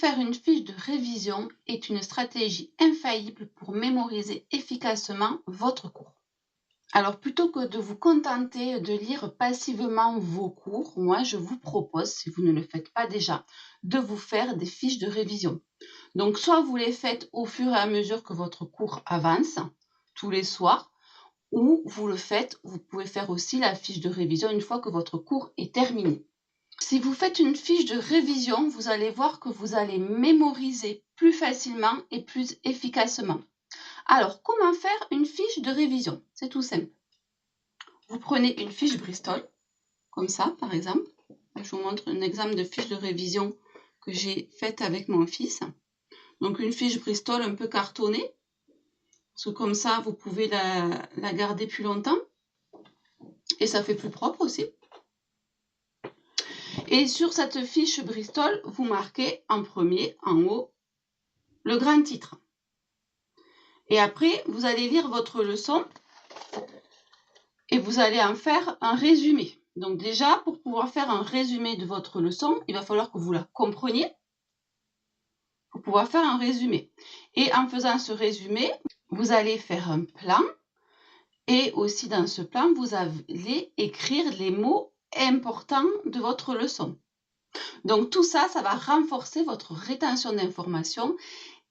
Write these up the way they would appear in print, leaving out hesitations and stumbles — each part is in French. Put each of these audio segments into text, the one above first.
faire une fiche de révision est une stratégie infaillible pour mémoriser efficacement votre cours. Alors plutôt que de vous contenter de lire passivement vos cours, moi je vous propose, si vous ne le faites pas déjà, de vous faire des fiches de révision. Donc soit vous les faites au fur et à mesure que votre cours avance, tous les soirs, ou vous le faites, vous pouvez faire aussi la fiche de révision une fois que votre cours est terminé. Si vous faites une fiche de révision, vous allez voir que vous allez mémoriser plus facilement et plus efficacement. Alors, comment faire une fiche de révision? C'est tout simple. Vous prenez une fiche Bristol, comme ça par exemple. Je vous montre un exemple de fiche de révision que j'ai faite avec mon fils. Donc une fiche Bristol un peu cartonnée, parce que comme ça vous pouvez la garder plus longtemps. Et ça fait plus propre aussi. Et sur cette fiche Bristol, vous marquez en premier, en haut, le grand titre. Et après, vous allez lire votre leçon et vous allez en faire un résumé. Donc déjà, pour pouvoir faire un résumé de votre leçon, il va falloir que vous la compreniez pour pouvoir faire un résumé. Et en faisant ce résumé, vous allez faire un plan. Et aussi dans ce plan, vous allez écrire les mots importants de votre leçon. Donc tout ça, ça va renforcer votre rétention d'informations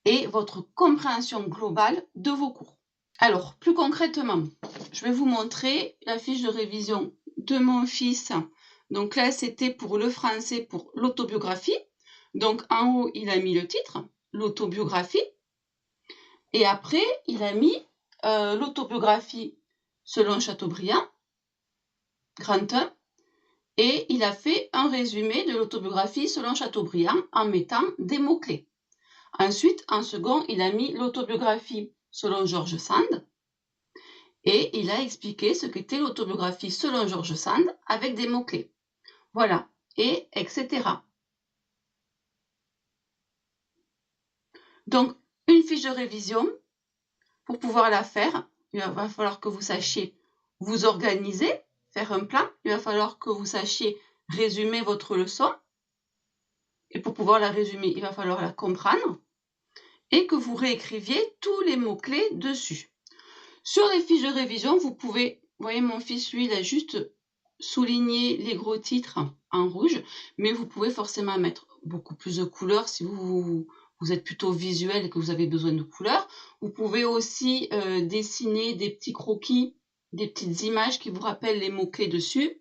et votre compréhension globale de vos cours. Alors, plus concrètement, je vais vous montrer la fiche de révision de mon fils. Donc là, c'était pour le français, pour l'autobiographie. Donc en haut, il a mis le titre, l'autobiographie. Et après, il a mis l'autobiographie selon Chateaubriand, grand 1. Et il a fait un résumé de l'autobiographie selon Chateaubriand en mettant des mots-clés. Ensuite, en second, il a mis l'autobiographie selon George Sand et il a expliqué ce qu'était l'autobiographie selon George Sand avec des mots-clés. Voilà, et etc. Donc, une fiche de révision, pour pouvoir la faire, il va falloir que vous sachiez vous organiser, faire un plan. Il va falloir que vous sachiez résumer votre leçon. Et pour pouvoir la résumer, il va falloir la comprendre. Et que vous réécriviez tous les mots-clés dessus. Sur les fiches de révision, vous pouvez, vous voyez mon fils, lui, il a juste souligné les gros titres en rouge, mais vous pouvez forcément mettre beaucoup plus de couleurs si vous êtes plutôt visuel et que vous avez besoin de couleurs. Vous pouvez aussi dessiner des petits croquis, des petites images qui vous rappellent les mots-clés dessus.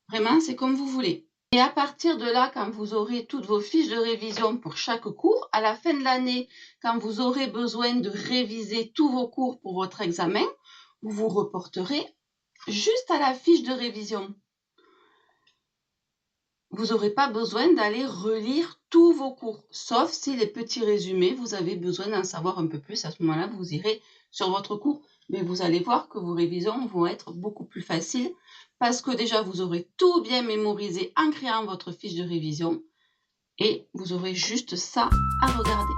Vraiment, c'est comme vous voulez. Et à partir de là, quand vous aurez toutes vos fiches de révision pour chaque cours, à la fin de l'année, quand vous aurez besoin de réviser tous vos cours pour votre examen, vous vous reporterez juste à la fiche de révision. Vous n'aurez pas besoin d'aller relire tous vos cours, sauf si les petits résumés, vous avez besoin d'en savoir un peu plus. À ce moment-là, vous irez sur votre cours. Mais vous allez voir que vos révisions vont être beaucoup plus faciles parce que déjà, vous aurez tout bien mémorisé en créant votre fiche de révision et vous aurez juste ça à regarder.